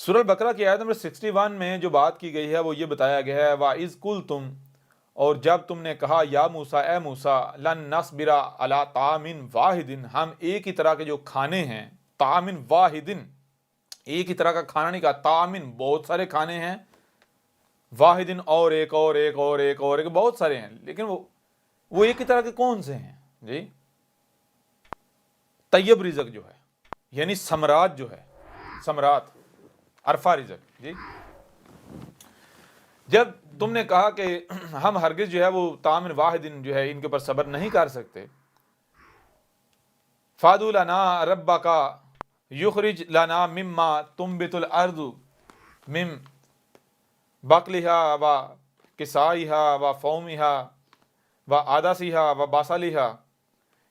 سورہ البقرہ کی آیت نمبر 61 میں جو بات کی گئی ہے وہ یہ بتایا گیا ہے وَإِذْ قُلْتُمْ، اور جب تم نے کہا یا موسیٰ، اے موسیٰ، لن نصبر علی طعام واحد، ہم ایک ہی طرح کے جو کھانے ہیں، طعام واحد، ایک ہی طرح کا کھانا نہیں کہا، طعام بہت سارے کھانے ہیں، واحد اور ایک اور ایک اور ایک اور ایک، بہت سارے ہیں، لیکن وہ ایک ہی طرح کے کون سے ہیں جی؟ طیب رزق جو ہے، یعنی ثمرات جو ہے، ثمرات عرفہ رزق جی۔ جب تم نے کہا کہ ہم ہرگز جو ہے وہ طعام واحد جو ہے ان کے اوپر صبر نہیں کر سکتے، فادع لنا ربک یخرج لنا مما تنبت الارض من بقلها وقثائها وفومها وعدسها وبصلها،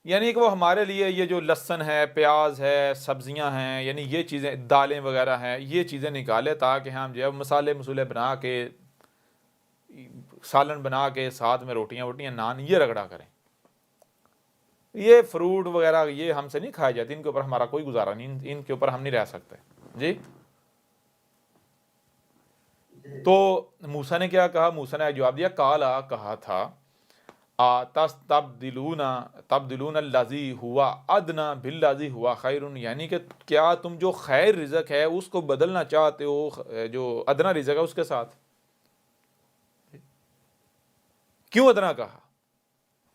یعنی کہ وہ ہمارے لیے یہ جو لہسن ہے، پیاز ہے، سبزیاں ہیں، یعنی یہ چیزیں، دالیں وغیرہ ہیں، یہ چیزیں نکالے تاکہ ہم جو ہے مسالے بنا کے، سالن بنا کے، ساتھ میں روٹیاں نان یہ رگڑا کریں۔ یہ فروٹ وغیرہ یہ ہم سے نہیں کھائے جاتے، ان کے اوپر ہمارا کوئی گزارا نہیں، ان کے اوپر ہم نہیں رہ سکتے جی۔ تو موسیٰ نے کیا کہا؟ موسیٰ نے جواب دیا، کالا، کہا تھا، تبدلون الذی ہوا ادنا بالذی ہوا خیر، یعنی کہ کیا تم جو خیر رزق ہے اس کو بدلنا چاہتے ہو جو ادنا رزق ہے اس کے ساتھ؟ کیوں ادنا کہا؟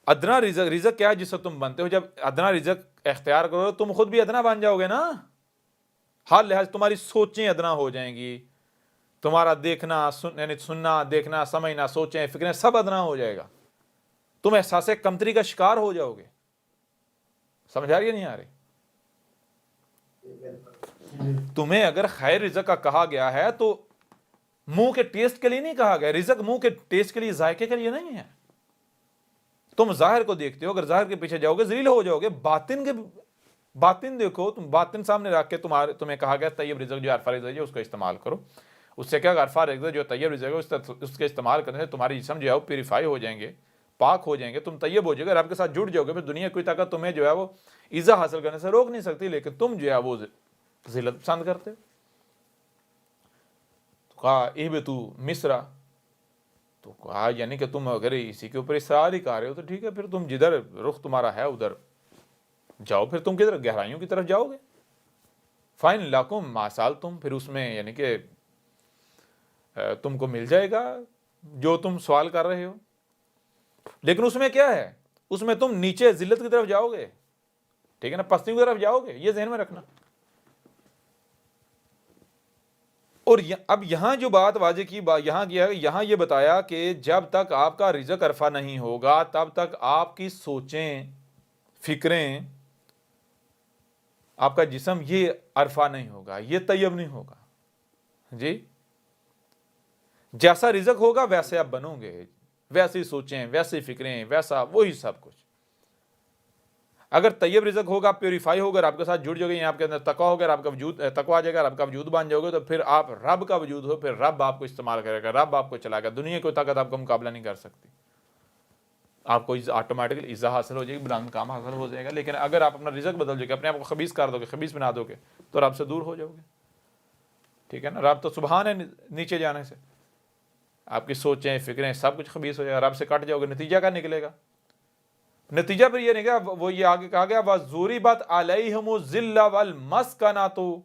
ادنا رزق کیا ہے جس سے تم بنتے ہو؟ جب ادنا رزق اختیار کرو تم خود بھی ادنا بن جاؤ گے نا، ہر لحاظ تمہاری سوچیں ادنا ہو جائیں گی، تمہارا دیکھنا، یعنی سننا، دیکھنا، سمجھنا، سوچیں، فکریں سب ادنا ہو جائے گا، تم احساس کمتری کا شکار ہو جاؤ گے۔ سمجھ آ رہی ہے نہیں آ رہی؟ تمہیں اگر خیر رزق کا کہا گیا ہے تو منہ کے ٹیسٹ کے لیے نہیں کہا گیا، رزق منہ کے ٹیسٹ کے لیے، ذائقے کے لیے نہیں ہے۔ تم ظاہر کو دیکھتے ہو، اگر ظاہر کے پیچھے جاؤ گے ذلیل ہو جاؤ گے، باطن دیکھو، تم باطن سامنے رکھ کے تمہیں کہا گیا طیب رزق جو عرفہ رزق ہے اس کو استعمال کرو، اس سے کیا؟ عرفہ رزق جو طیب رزق ہے اس کے استعمال کرنے سے تمہاری جسم جو ہے وہ پیوریفائی ہو جائیں گے، پاک ہو جائیں گے، تم طیب ہو جائے گا، رب کے ساتھ جڑ جاؤ گے، پھر دنیا کوئی طاقت تمہیں جو ہے وہ عزت حاصل کرنے سے روک نہیں سکتی، لیکن تم جو ہے وہ ذلت پسند کرتے ہو۔ تو کہا اہبطوا مصر، تو کہا یعنی کہ تم اگر اسی کے اوپر اصرار ہی کر رہے ہو تو ٹھیک ہے، پھر تم جدھر رخ تمہارا ہے ادھر جاؤ، پھر تم کدھر؟ گہرائیوں کی طرف جاؤ گے۔ فَإِنْ لَكُمْ مَا سَأَلْتُمْ، پھر اس میں یعنی کہ تم کو مل جائے گا جو تم سوال کر رہے ہو، لیکن اس میں کیا ہے؟ اس میں تم نیچے ذلت کی طرف جاؤ گے، ٹھیک ہے نا، پستی کی طرف جاؤ گے، یہ ذہن میں رکھنا۔ اور اب یہاں جو بات واضح کی، یہاں کیا ہے، یہاں یہ بتایا کہ جب تک آپ کا رزق عرفہ نہیں ہوگا تب تک آپ کی سوچیں، فکریں، آپ کا جسم یہ عرفہ نہیں ہوگا، یہ طیب نہیں ہوگا جی۔ جیسا رزق ہوگا ویسے آپ بنو گے، ویسی سوچیں، ویسی فکریں، ویسا وہی سب کچھ۔ اگر طیب رزق ہوگا، پیوریفائی ہوگا، آپ کے ساتھ جڑ جاؤ گے، آپ کے اندر تقویٰ ہوگا، آپ کا وجود تقویٰ آ جائے گا، آپ کا وجود بن جاؤ گے، تو پھر آپ رب کا وجود ہو، پھر رب آپ کو استعمال کرے گا، رب آپ کو چلائے گا، دنیا کی کوئی طاقت آپ کا مقابلہ نہیں کر سکتی، آپ کو آٹومیٹکلی عزت حاصل ہو جائے گی، بلند مقام حاصل ہو جائے گا۔ لیکن اگر آپ اپنا رزق بدل جائے گا، اپنے آپ کو خبیث کر دو گے، خبیث بنا دو گے، تو رب سے دور ہو جاؤ گے، ٹھیک ہے نا۔ رب تو سبحان ہے نیچے جانے سے، آپ کی سوچیں، فکریں سب کچھ خبیث ہو جائے گا، رب سے کٹ جاؤ گے، نتیجہ کیا نکلے گا؟ نتیجہ پھر یہ نکلا، وہ یہ آگے کہا گیا وَضُرِبَتْ عَلَيْهِمُ الذِّلَّ وَالْمَسْكَنَةُ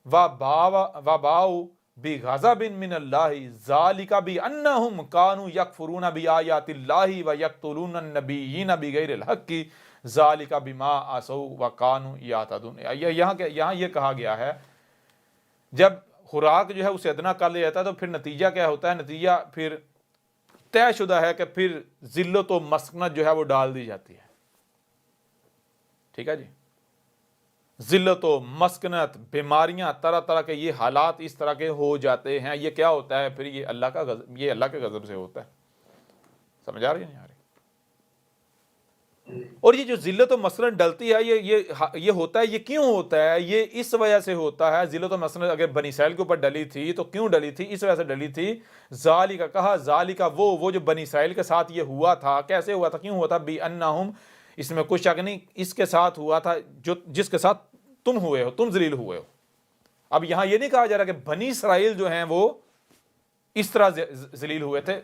وَبَاءُوا بِغَضَبٍ مِّنَ اللَّهِ ذَلِكَ بِأَنَّهُمْ كَانُوا يَكْفُرُونَ بِآيَاتِ اللَّهِ وَيَقْتُلُونَ النَّبِيِّينَ بِغَيْرِ الْحَقِّ ذَلِكَ بِمَا عَصَوْا وَكَانُوا يَعْتَدُونَ۔ یہاں یہ کہا گیا ہے جب خوراک جو ہے اسے ادنا کر لیا جاتا ہے تو پھر نتیجہ کیا ہوتا ہے؟ نتیجہ پھر طے شدہ ہے کہ پھر ذلت و مسکنت جو ہے وہ ڈال دی جاتی ہے، ٹھیک ہے جی۔ ذلت و مسکنت، بیماریاں، طرح طرح کے یہ حالات اس طرح کے ہو جاتے ہیں، یہ کیا ہوتا ہے؟ پھر یہ اللہ کا غضب، یہ اللہ کے غضب سے ہوتا ہے۔ سمجھ آ رہی ہے نہیں آ رہی؟ اور یہ جو ذلت و مسکنت ڈلتی ہے یہ ہوتا ہے، یہ کیوں ہوتا ہے؟ یہ اس وجہ سے ہوتا ہے۔ ذلت و مسکنت اگر بنی اسرائیل کے اوپر ڈلی تھی تو کیوں ڈلی تھی؟ اس وجہ سے ڈلی تھی، ذالکا کہا، ذالکا وہ جو بنی اسرائیل کے ساتھ یہ ہوا تھا، کیسے ہوا تھا، کیوں ہوا تھا؟ بِأَنَّهُمْ، اس میں کوئی شک نہیں، اس کے ساتھ ہوا تھا جو جس کے ساتھ تم ہوئے ہو، تم ذلیل ہوئے ہو، اب یہاں یہ نہیں کہا جا رہا کہ بنی اسرائیل جو ہیں وہ اس طرح ذلیل ہوئے تھے.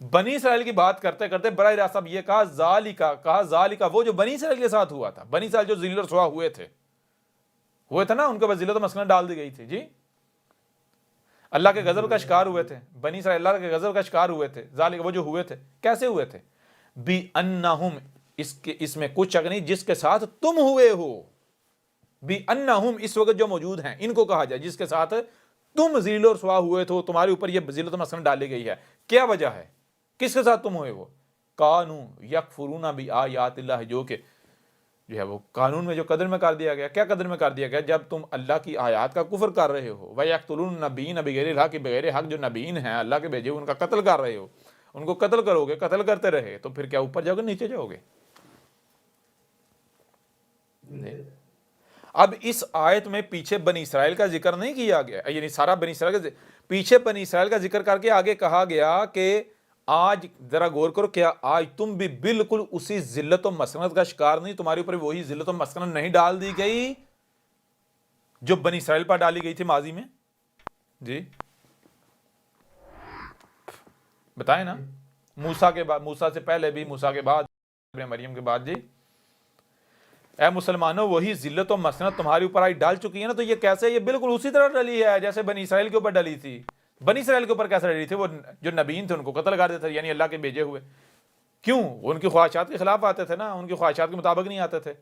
بنی اسرائیل کی بات کرتے کرتے براہ راست اب یہ کہا ذالکا وہ جو بنی اسرائیل کے ساتھ ہوا تھا. بنی اسرائیل جو ذلیل و رسوا ہوئے تھے نا, ان کے بعد ذلت و مسکنت ڈال دی گئی تھی. جی, اللہ کے غضب کا شکار ہوئے تھے بنی اسرائیل, اللہ کے غضب کا شکار ہوئے تھے. ذالک وہ جو ہوئے تھے کیسے ہوئے تھے؟ بی انہم, اس میں کچھ شک نہیں جس کے ساتھ تم ہوئے ہو. بی انہم اس وقت جو موجود ہیں ان کو کہا جائے جس کے ساتھ تم ذلیل و رسوا ہوئے تھے, تمہارے اوپر یہ ذلت و مسکنت ڈالی گئی ہے. کیا وجہ ہے؟ کس کے ساتھ تم ہوئے ہو؟ کانو یکفرون بآیات اللہ, جو کہ جو ہے وہ قانون میں جو قدر میں کر دیا گیا. کیا قدر میں کر دیا گیا؟ جب تم اللہ کی آیات کا کفر کر رہے ہو. وَيَقْتُلُونَ النَّبِيِّينَ بِغَيْرِ الْحَقِّ, بغیر حق جو نبیین ہیں اللہ کے بھیجے ان کا قتل کر رہے ہو. ان کو قتل کرو گے, قتل کرتے رہے تو پھر کیا اوپر جاؤ گے نیچے جاؤ گے؟ اب اس آیت میں پیچھے بنی اسرائیل کا ذکر نہیں کیا گیا, یعنی سارا بنی اسرائیل کا پیچھے بنی اسرائیل کا ذکر کر کے آگے کہا گیا کہ آج ذرا غور کرو, کیا آج تم بھی بالکل اسی ذلت و مسکنت کا شکار نہیں؟ تمہارے اوپر وہی ذلت و مسکنت نہیں ڈال دی گئی جو بنی اسرائیل پر ڈالی گئی تھی ماضی میں؟ جی بتائیں نا, موسیٰ کے بعد, موسیٰ سے پہلے بھی, موسیٰ کے بعد, مریم کے بعد. جی اے مسلمانوں, وہی ذلت و مسکنت تمہارے اوپر آئی ڈال چکی ہے نا, تو یہ کیسے؟ یہ بالکل اسی طرح ڈلی ہے جیسے بنی اسرائیل کے اوپر ڈلی تھی. بنی اسرائیل کے اوپر کیسے ڈلی تھی؟ وہ جو نبیین تھے ان کو قتل کر دیتے تھے, یعنی اللہ کے بھیجے ہوئے. کیوں؟ وہ ان کی خواہشات کے خلاف آتے تھے نا, ان کی خواہشات کے مطابق نہیں آتے تھے.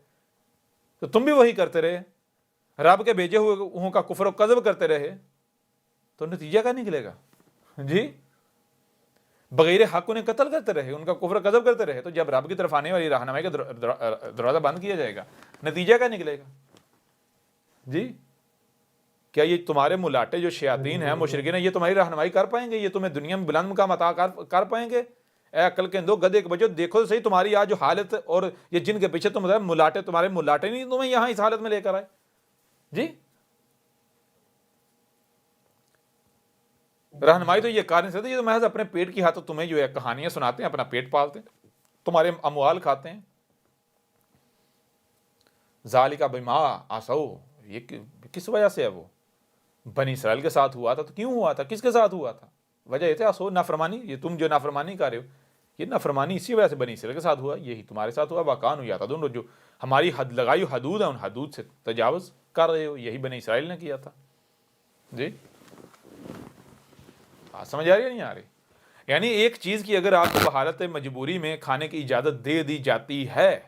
تو تم بھی وہی کرتے رہے, رب کے بھیجے ہوئے کا کفر و کذب کرتے رہے, تو نتیجہ کیا نکلے گا؟ جی بغیر حق انہیں قتل کرتے رہے, ان کا کفر و کذب کرتے رہے, تو جب رب کی طرف آنے والی رہنمائی کا دروازہ بند کیا جائے گا, نتیجہ کیا نکلے گا؟ جی کیا یہ تمہارے ملاٹے جو شیاطین ہیں, مشرکین ہیں, یہ تمہاری رہنمائی کر پائیں گے؟ یہ تمہیں دنیا میں بلند مقام عطا کر پائیں گے؟ اے عقل کے اندھو, گدھے کے بچو, دیکھو تو صحیح تمہاری آج جو حالت, اور یہ جن کے پیچھے تم ملاٹے, تمہارے ملاٹے نہیں تمہیں یہاں اس حالت میں لے کر آئے. جی رہنمائی تو یہ کر نہیں سکتے, یہ تو محض اپنے پیٹ کی ہاتھ تمہیں جو ہے کہانیاں سناتے ہیں, اپنا پیٹ پالتے ہیں, تمہارے اموال کھاتے ہیں. ذالک بما عصوا, یہ کس وجہ سے ہے؟ وہ بنی اسرائیل کے ساتھ ہوا تھا. تو کیوں ہوا تھا؟ کس کے ساتھ ہوا تھا؟ وجہ یہ تھی عصوا, نافرمانی. یہ تم جو نافرمانی کر رہے ہو, یہ نافرمانی اسی وجہ سے بنی اسرائیل کے ساتھ ہوا, یہی تمہارے ساتھ ہوا. وَكَانُوا يَعْتَدُونَ, جو ہماری حد لگائی حدود ہیں ان حدود سے تجاوز کر رہے ہو, یہی بنی اسرائیل نے کیا تھا. جی سمجھ آ رہی ہے نہیں آ رہی؟ یعنی ایک چیز کی اگر آپ کو حالت مجبوری میں کھانے کی اجازت دے دی جاتی ہے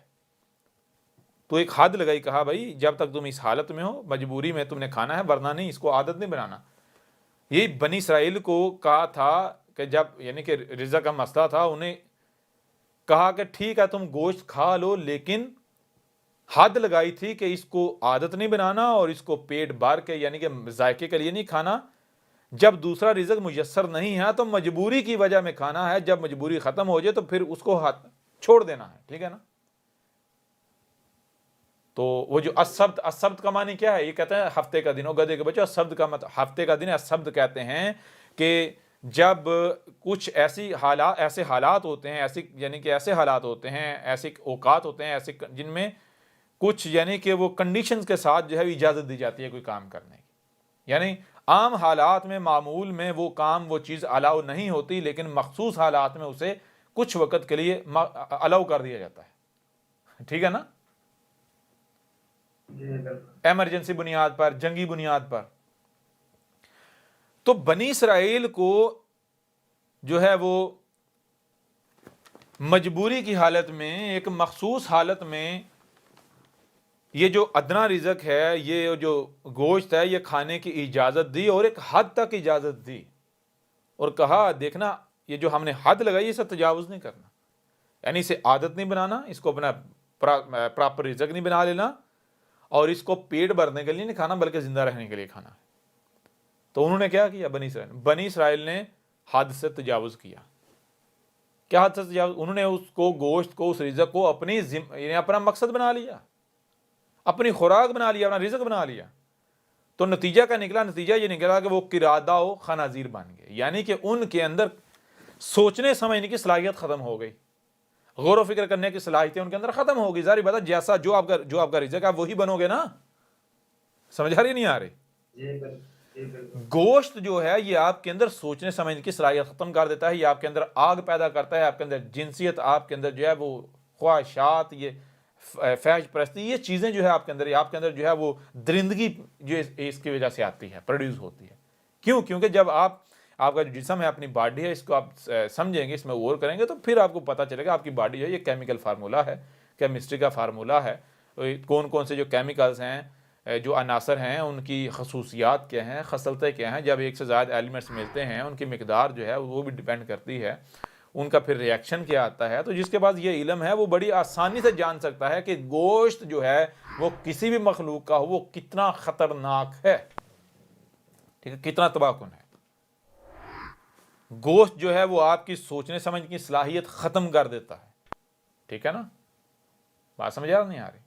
تو ایک حد لگائی, کہا بھائی جب تک تم اس حالت میں ہو, مجبوری میں تم نے کھانا ہے, ورنہ نہیں, اس کو عادت نہیں بنانا. یہ بنی اسرائیل کو کہا تھا کہ جب یعنی کہ رزق کا مسئلہ تھا, انہیں کہا کہ ٹھیک ہے تم گوشت کھا لو, لیکن حد لگائی تھی کہ اس کو عادت نہیں بنانا اور اس کو پیٹ بھر کے یعنی کہ ذائقے کے لیے نہیں کھانا. جب دوسرا رزق میسر نہیں ہے تو مجبوری کی وجہ میں کھانا ہے, جب مجبوری ختم ہو جائے تو پھر اس کو چھوڑ دینا ہے. ٹھیک ہے نا؟ تو وہ جو السبت کا معنی کیا ہے؟ یہ کہتے ہیں ہفتے کا دن. ہو گدھے کے بچوں, السبت کا مطلب ہفتے کا دن ہے. السبت کہتے ہیں کہ جب کچھ ایسے حالات ہوتے ہیں, یعنی کہ ایسے حالات ہوتے ہیں, ایسے اوقات ہوتے ہیں, ایسے جن میں کچھ یعنی کہ وہ کنڈیشنز کے ساتھ جو ہے اجازت دی جاتی ہے کوئی کام کرنے کی. یعنی عام حالات میں, معمول میں وہ کام, وہ چیز الاؤ نہیں ہوتی, لیکن مخصوص حالات میں اسے کچھ وقت کے لیے الاؤ کر دیا جاتا ہے. ٹھیک ہے نا؟ ایمرجنسی بنیاد پر, جنگی بنیاد پر. تو بنی اسرائیل کو جو ہے وہ مجبوری کی حالت میں, ایک مخصوص حالت میں, یہ جو ادنا رزق ہے, یہ جو گوشت ہے, یہ کھانے کی اجازت دی, اور ایک حد تک اجازت دی, اور کہا دیکھنا یہ جو ہم نے حد لگائی اسے تجاوز نہیں کرنا, یعنی اسے عادت نہیں بنانا, اس کو اپنا پراپر رزق نہیں بنا لینا, اور اس کو پیٹ بھرنے کے لیے نہیں کھانا بلکہ زندہ رہنے کے لیے کھانا ہے. تو انہوں نے کیا کیا؟ بنی اسرائیل نے حد سے تجاوز کیا. کیا حد سے تجاوز؟ انہوں نے اس کو, گوشت کو, اس رزق کو یعنی اپنا مقصد بنا لیا, اپنی خوراک بنا لیا, اپنا رزق بنا لیا. تو نتیجہ کیا نکلا؟ نتیجہ یہ نکلا کہ وہ قرادہ و خنازیر بن گئے, یعنی کہ ان کے اندر سوچنے سمجھنے کی صلاحیت ختم ہو گئی, غور و فکر کرنے کی صلاحیتیں ان کے اندر ختم ہو گئی. ظاہر بات ہے جیسا جو آپ کا رزق ہے وہی بنو گے نا. سمجھ آ رہی نہیں آ رہی؟ گوشت جو ہے یہ آپ کے اندر سوچنے سمجھنے کی صلاحیت ختم کر دیتا ہے، یہ آپ کے اندر آگ پیدا کرتا ہے، آپ کے اندر جنسیت، آپ کے اندر جو ہے وہ خواہشات، یہ فحش پرستی، یہ چیزیں جو ہے آپ کے اندر جو ہے وہ درندگی جو اس کی وجہ سے آتی ہے، پروڈیوس ہوتی ہے۔ کیوں؟ کیونکہ جب آپ کا جو جسم ہے، اپنی باڈی ہے، اس کو آپ سمجھیں گے، اس میں غور کریں گے تو پھر آپ کو پتہ چلے گا آپ کی باڈی جو ہے یہ کیمیکل فارمولا ہے، کیمسٹری کا فارمولا ہے، کون کون سے جو کیمیکلز ہیں، جو عناصر ہیں، ان کی خصوصیات کیا ہیں، خصلتیں کیا ہیں، جب ایک سے زائد ایلیمنٹس ملتے ہیں ان کی مقدار جو ہے وہ بھی ڈیپینڈ کرتی ہے، ان کا پھر ری ایکشن کیا آتا ہے۔ تو جس کے پاس یہ علم ہے وہ بڑی آسانی سے جان سکتا ہے کہ گوشت جو ہے وہ کسی بھی مخلوق کا ہو وہ کتنا خطرناک ہے، ٹھیک ہے، کتنا تباہ کن ہے۔ گوشت جو ہے وہ آپ کی سوچنے سمجھنے کی صلاحیت ختم کر دیتا ہے، ٹھیک ہے نا، بات سمجھ نہیں آ رہی؟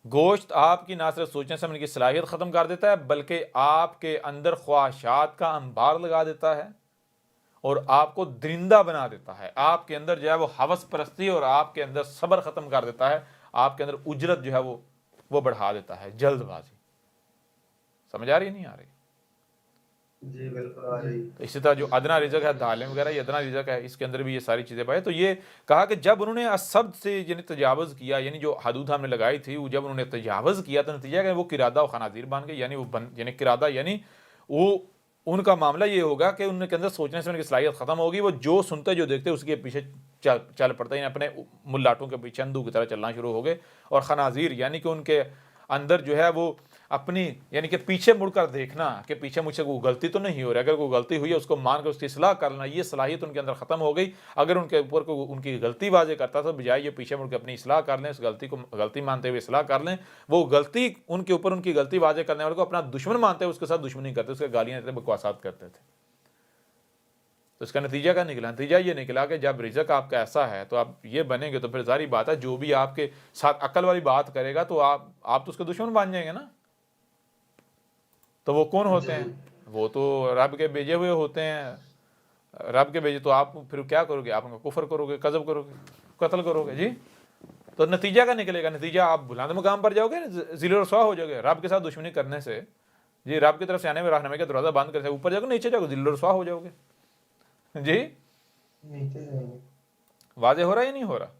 گوشت آپ کی نہ صرف سوچنے سمجھنے کی صلاحیت ختم کر دیتا ہے بلکہ آپ کے اندر خواہشات کا انبار لگا دیتا ہے اور آپ کو درندہ بنا دیتا ہے، آپ کے اندر جو ہے وہ ہوس پرستی اور آپ کے اندر صبر ختم کر دیتا ہے، آپ کے اندر اجرت جو ہے وہ بڑھا دیتا ہے، جلد بازی۔ سمجھ آ رہی نہیں آ رہی؟ جی بالکل آ رہی۔ تو اسی طرح جو ادنا رزق ہے، دالیں وغیرہ، یہ ادنا رزق ہے، اس کے اندر بھی یہ ساری چیزیں پائے۔ تو یہ کہا کہ جب انہوں نے اسبد سے یعنی تجاوز کیا، یعنی جو حدود ہم نے لگائی تھی، وہ جب انہوں نے تجاوز کیا تو نتیجہ کہ وہ قرادہ و خنازیر بن گئے، یعنی قرادہ یعنی وہ ان کا معاملہ یہ ہوگا کہ ان کے اندر سوچنے سمجھنے کی صلاحیت ختم ہوگی، وہ جو سنتے جو دیکھتے اس کے پیچھے چل پڑتے ہیں، اپنے ملاٹوں کے پیچھے اندھو کی طرح چلنا شروع ہو گئے۔ اور خنازیر یعنی کہ ان کے اندر جو ہے وہ اپنی یعنی کہ پیچھے مڑ کر دیکھنا کہ پیچھے مجھ سے کوئی غلطی تو نہیں ہو رہی، اگر کوئی غلطی ہوئی ہے اس کو مان کر اس کی اصلاح کرنا، یہ صلاحیت ان کے اندر ختم ہو گئی۔ اگر ان کے اوپر کوئی ان کی غلطی واضح کرتا تھا، بجائے یہ پیچھے مڑ کے اپنی اصلاح کر لیں، اس غلطی کو غلطی مانتے ہوئے اصلاح کر لیں، وہ غلطی ان کے اوپر ان کی غلطی واضح کرنے والے کو اپنا دشمن مانتے ہوئے اس کے ساتھ دشمنی کرتے، اس کے گالیاں دیتے، بکواسات کرتے تھے۔ تو اس کا نتیجہ کیا نکلا؟ نتیجہ یہ نکلا کہ جب رزق آپ کا ایسا ہے تو آپ یہ بنیں گے تو پھر ظاہری بات ہے جو بھی آپ کے ساتھ عقل والی بات کرے گا تو آپ تو اس کے دشمن بن جائیں گے نا۔ تو وہ کون ہوتے ہیں؟ وہ تو رب کے بھیجے ہوئے ہوتے ہیں، رب کے بھیجے، تو آپ پھر کیا کرو گے؟ آپ ان کا کفر کرو گے، کذب کرو گے، قتل کرو گے، جی۔ تو نتیجہ کیا نکلے گا؟ نتیجہ آپ بلند مقام پر جاؤ گے، ذل و رسوا ہو جاؤ گے رب کے ساتھ دشمنی کرنے سے، جی، رب کی طرف سے آنے میں رہنمائی کا دروازہ بند کرتے اوپر جاؤ گے، نیچے جاؤ گے ذل و رسوا ہو جاؤ گے، جی۔ واضح ہو رہا ہے یا نہیں ہو رہا؟